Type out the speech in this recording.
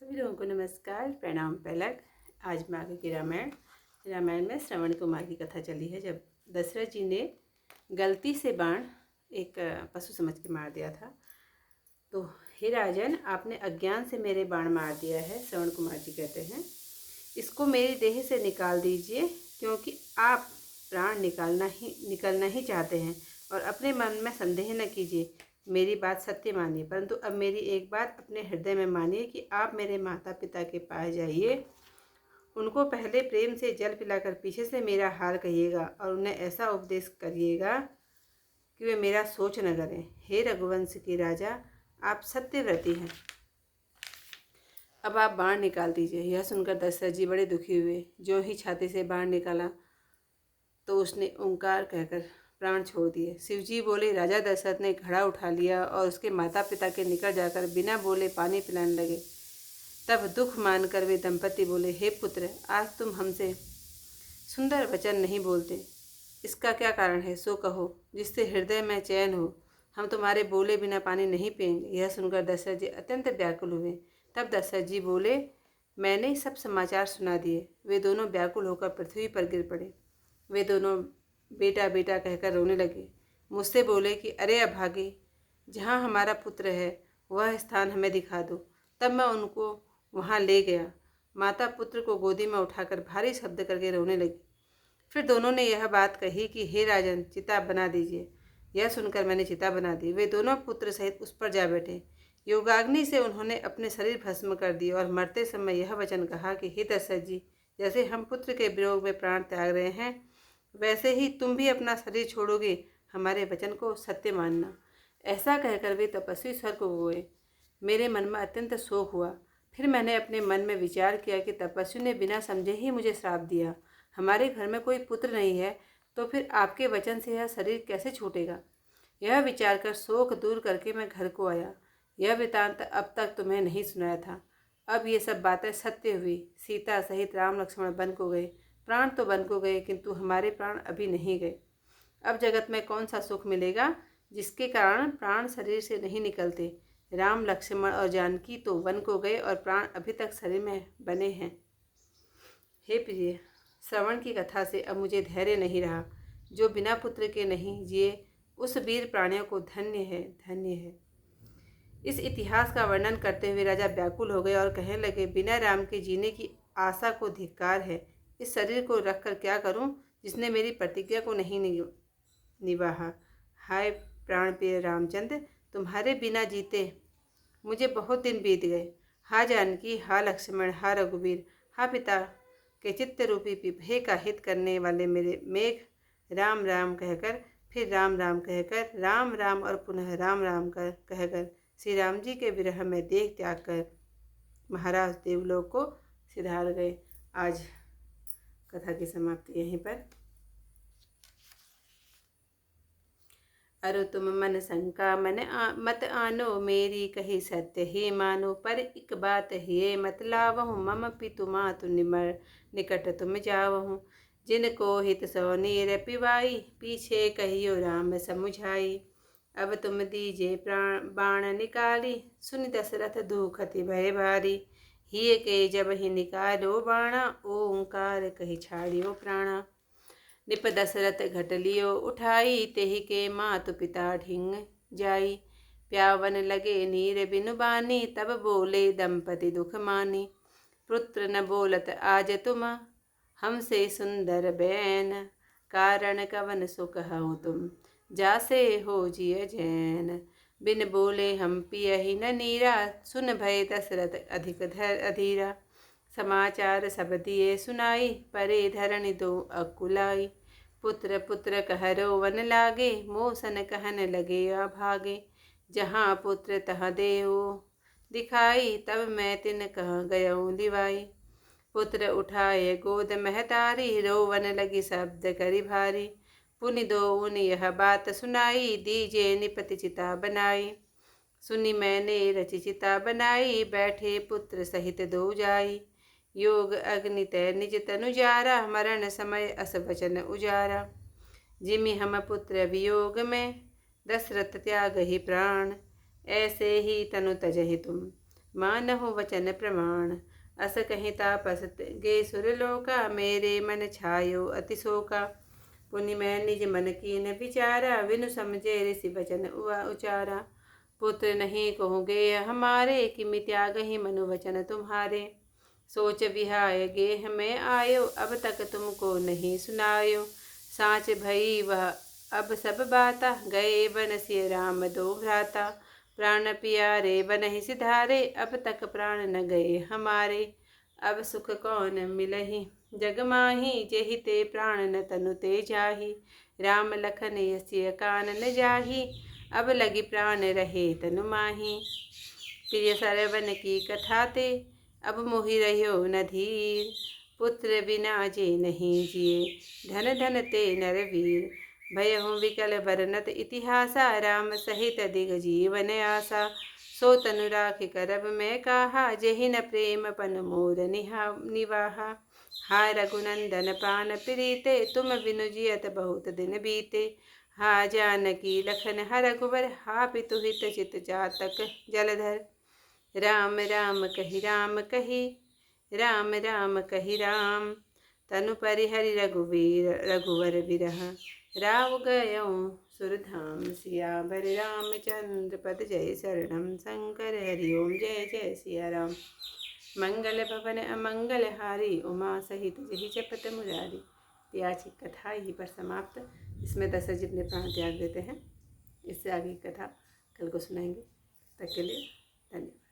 सभी लोगों को नमस्कार, प्रणाम पलक। आज माघ की रामायण में श्रवण कुमार की कथा चली है, जब दशरथ जी ने गलती से बाण एक पशु समझ के मार दिया था। तो हे राजन, आपने अज्ञान से मेरे बाण मार दिया है। श्रवण कुमार जी कहते हैं, इसको मेरी देह से निकाल दीजिए, क्योंकि आप प्राण निकलना ही चाहते हैं। और अपने मन में संदेह न कीजिए, मेरी बात सत्य मानिए, परंतु अब मेरी एक बात अपने हृदय में मानिए कि आप मेरे माता पिता के पास जाइए, उनको पहले प्रेम से जल पिलाकर पीछे से मेरा हाल कहिएगा और उन्हें ऐसा उपदेश करिएगा कि वे मेरा सोच न करें। हे रघुवंश के राजा, आप सत्यव्रती हैं, अब आप बाण निकाल दीजिए। यह सुनकर दशरथ जी बड़े दुखी हुए। जो ही छाती से बाण निकाला तो उसने ओंकार कहकर प्राण छोड़ दिए। शिवजी बोले, राजा दशरथ ने घड़ा उठा लिया और उसके माता पिता के निकट जाकर बिना बोले पानी पिलाने लगे। तब दुख मानकर वे दंपति बोले, हे पुत्र, आज तुम हमसे सुंदर वचन नहीं बोलते, इसका क्या कारण है, सो कहो, जिससे हृदय में चैन हो। हम तुम्हारे बोले बिना पानी नहीं पिएंगे। यह सुनकर दशरथ जी अत्यंत व्याकुल हुए। तब दशरथ जी बोले, मैंने सब समाचार सुना दिए। वे दोनों व्याकुल होकर पृथ्वी पर गिर पड़े। वे दोनों बेटा बेटा कहकर रोने लगे। मुझसे बोले कि अरे अभागे, जहाँ हमारा पुत्र है वह स्थान हमें दिखा दो। तब मैं उनको वहाँ ले गया। माता पुत्र को गोदी में उठाकर भारी शब्द करके रोने लगी। फिर दोनों ने यह बात कही कि हे राजन, चिता बना दीजिए। यह सुनकर मैंने चिता बना दी। वे दोनों पुत्र सहित उस पर जा बैठे। योगाग्नि से उन्होंने अपने शरीर भस्म कर दिए और मरते समय यह वचन कहा कि हे दशरथ जी, जैसे हम पुत्र के वियोग में प्राण त्याग रहे हैं, वैसे ही तुम भी अपना शरीर छोड़ोगे। हमारे वचन को सत्य मानना। ऐसा कहकर वे तपस्वी स्वर्ग को गए। मेरे मन में अत्यंत शोक हुआ। फिर मैंने अपने मन में विचार किया कि तपस्वी ने बिना समझे ही मुझे श्राप दिया। हमारे घर में कोई पुत्र नहीं है, तो फिर आपके वचन से यह शरीर कैसे छूटेगा। यह विचार कर शोक दूर करके मैं घर को आया। यह वृतांत अब तक तुम्हें नहीं सुनाया था। अब ये सब बातें सत्य हुई। सीता सहित राम लक्ष्मण वन को गए। प्राण तो वन को गए, किंतु हमारे प्राण अभी नहीं गए। अब जगत में कौन सा सुख मिलेगा जिसके कारण प्राण शरीर से नहीं निकलते। राम लक्ष्मण और जानकी तो वन को गए और प्राण अभी तक शरीर में बने हैं। हे प्रिय, श्रवण की कथा से अब मुझे धैर्य नहीं रहा। जो बिना पुत्र के नहीं जिए, उस वीर प्राणियों को धन्य है, धन्य है। इस इतिहास का वर्णन करते हुए राजा व्याकुल हो गए और कहने लगे, बिना राम के जीने की आशा को धिक्कार है। इस शरीर को रखकर क्या करूं, जिसने मेरी प्रतिज्ञा को नहीं निभाया। हाय प्राण प्रिय रामचंद्र, तुम्हारे बिना जीते मुझे बहुत दिन बीत गए। हा जानकी, हा लक्ष्मण, हा रघुवीर, हा पिता के चित्त रूपी पिपहे का हित करने वाले मेरे मेघ, राम राम कहकर, फिर राम राम कहकर, राम राम और पुनः राम राम कहकर श्री राम जी के विरह में देह त्याग कर महाराज देवलोक को सिधार गए। आज कथा की समाप्ति यहीं पर। अरो तुम मन शंका मत आनो, मेरी कही सत्य ही मानो। पर एक बात ये मत लावहूँ, मम पितु मातु निकट तुम जावहूँ। जिनको हित सो नीर पिवाई, पीछे कहियो राम समुझाई। अब तुम दीजे बाण निकाली, सुनि दशरथ दुखति भय भारी। हिय के जब ही निकालो बाणा, ओंकार कही छाड़ियो प्राणा। निप दशरथ घट लियो उठाई, तेहि के मातु पिता ढिंग जाई। प्यावन लगे नीर बिनु बानी, तब बोले दंपति दुख मानी। पुत्र न बोलत आज तुम, हमसे सुंदर बैन। कारण कवन सो कहूँ तुम, जासे हो जिय जैन। बिन बोले हम पियहि न नीरा, सुन भय दशरथ अधिक अधीरा। समाचार सब दिए सुनाई, परे धरणि दो अकुलाई। पुत्र पुत्र कह रोवन लागे, मोसन कहन लगे अभागे। जहाँ पुत्र तह देहु दिखाई, तब मैं तिन कह गयऊँ लिवाई। पुत्र उठाए गोद महतारी, रोवन लगी शब्द करि भारी। पुनि दोउन यह बात सुनाई, दीजे निपति चिता बनाई। सुनी मैंने रचि चिता बनाई, बैठे पुत्र सहित दो जाई। योग अग्नि तय निज तनु जारा, मरण समय अस वचन उजारा। जिमि हम पुत्र वियोग में, दशरथ त्याग ही प्राण। ऐसे ही तनु तजहि तुम, मानहु वचन प्रमाण। अस कहीं तापस गे सुरलोका, मेरे मन छायो अतिशोका। पुनि मैं निज मन कीन विचारा, विनु समझे ऋषि वचन उचारा। पुत्र नहीं कहोगे हमारे, किमि त्यागहि मनु वचन तुम्हारे। सोच विहाय गेह में आयो, अब तक तुमको नहीं सुनायो। साँच भई वह अब सब बाता, गए वन सिय राम दो भ्राता। प्राण पियारे बनहि सिधारे, अब तक प्राण न गए हमारे। अब सुख कौन मिलहि जग माही, जेहि ते प्राण न तनु ते जाही। राम लखन यसिय कानन जाही, अब लगी प्राण रहे तनु माही। प्रिय सरवन की कथा ते, अब मोहि रह्यो न धीर। पुत्र बिना जे नहीं जिए, धन धन ते नर वीर। भयहु विकल बरनत इतिहासा, राम सहित दिग जीवन आसा। सो तनु राख करब मैं काहा, जेहि न प्रेम पन मोर निवाहा। हा रघुनंदन प्राण प्रीते, तुम बिनु जियत बहुत दिन बीते। हा जानकी लखन हरघुबर, हा पितु हित चित जातक जलधर। राम राम कहि राम कहि, राम राम कहि राम। तनु परिहरि रघुवीर रघुवर बिरह, राव गयऊँ सुरधाम। सियावर रामचंद्र पद जय शरणम, शंकर हरि ओम जय जय सिया राम। मंगल भवन अमंगल हारी, उमा सहित जहि जपत मुरारी। तो आज की कथा यहीं पर समाप्त। इसमें दशरथ जी अपने प्राण त्याग देते हैं। इससे आगे की कथा कल को सुनाएंगे। तब तक के लिए धन्यवाद।